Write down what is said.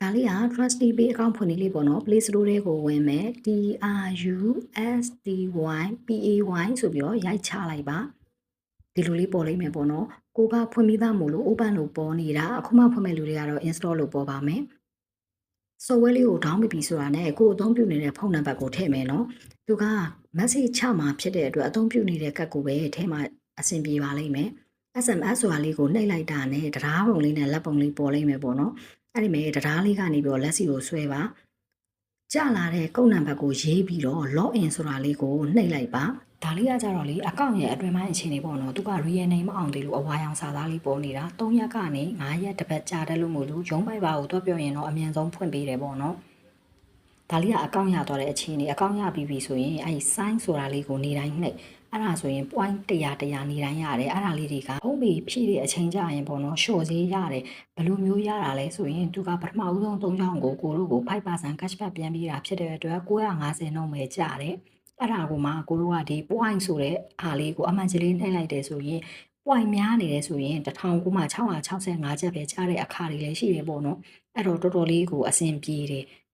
ဒါလေးက Trusty Pay account ဖွင့်နည်းလေးပေါ့နော် Play Store ထဲကိုဝင်မယ် TRUSTYPAY ဆိုပြီးတော့ရိုက်ချလိုက်ပါဒီလိုလေးပေါ်လိမ့်မယ်ပေါ့နော်ကိုကဖွင့်ပြီးသားမို့လို့ open လို့ပေါ်နေတာအခုမှဖွင့်မဲ့လူတွေကတော့ install လို့ပေါ်ပါမယ် software လေးကို download ပြီဆိုတာနဲ့ကိုအသုံးပြုနေတဲ့ဖုန်းနံပါတ်ကိုထည့်မယ်နော်သူက message ချမှာဖြစ်တဲ့အတွက်အသုံးပြုနေတဲ့ကတ်ကိုပဲထဲမှာအဆင်ပြေပါလိမ့်မယ် SMS ဆိုတာလေးကိုနှိပ်လိုက်တာနဲ့တရားပုံလေးနဲ့လက်ပုံလေးပေါ်လိမ့်မယ်ပေါ့နော်အဲ့ဒီမဲ့တရားလေးကနေပြီးတော့လက်စီကိုဆွဲပါကြလာတဲ့ကုတ်နံပါတ်ကိုရေးပြီးတော့ log in ဆိုတာလေးကိုနှိပ်လိုက်ပါဒါလေးကကြတော့လေအကောင့်ရဲ့အတွင်းပိုင်းအခြေအနေပေါ့နော်သူက real name မအောင်သေးလို့အဝါရောင်စာသားလေးပေါ်နေတာ3ရက်ကနေ9ရက်တစ်ပတ်ကြာတယ်လို့မို့လို့ရုံးပိုက်ပါကိုတော့ပြောရင်တော့အမြန်ဆုံးဖွင့်ပေးတယ်ပေါ့နော်ဒါလေးကအကောင့်ရသွားတဲ့အခြေအနေအကောင့်ရပြီးပြီဆိုရင်အဲ့ sign ဆိုတာလေးကိုနေတိုင်းနှိပ်အဲ့ဒါဆိုရင် point 100နေတိုင်းရတယ်အဲ့ဒါလေးတွေကဟုတ်ပြီဖြည့်တဲ့အချိန်ကြရင်ပေါ့နော် short ဈေးရတယ်ဘယ်လိုမျိုးရတာလဲဆိုရင်သူကပထမဦးဆုံး3ချောင်းကိုကိုတို့ကို5% cashback ပြန်ပေးတာဖြစ်တဲ့အတွက်950နှုန်းပဲကျတယ်အဲ့ဒါကိုမှကိုတို့ကဒီ point ဆိုတဲ့အားလေးကိုအမှန်ကြီးလေးနှိပ်လိုက်တယ်ဆိုရင် point များနေတယ်ဆိုရင်1000ကိုမှ665ကျပ်ပဲကြားတဲ့အခါတွေလည်းရှိတယ်ပေါ့နော်အဲ့တော့တော်တော်လေးကိုအဆင်ပြေတယ်